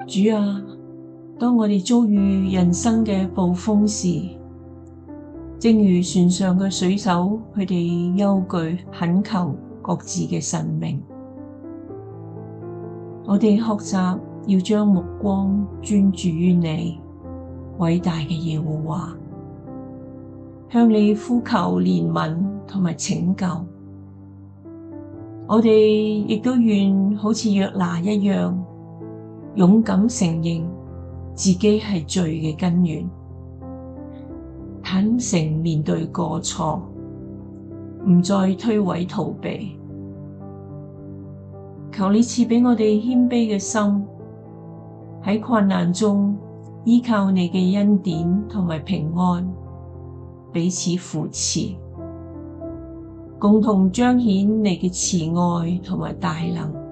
主啊，當我哋遭遇人生嘅暴風時，正如船上嘅水手，佢哋憂懼懇求各自嘅生命，我哋學習要將目光專注於你，偉大嘅耶和華，向你呼求憐憫同埋拯救。我哋亦都願好似約拿一樣，勇敢承認自己係罪嘅根源，坦誠面對過錯，唔再推諉逃避。求你賜俾我哋謙卑嘅心，喺困難中依靠你嘅恩典同埋平安，彼此扶持，共同彰顯你嘅慈愛同埋大能。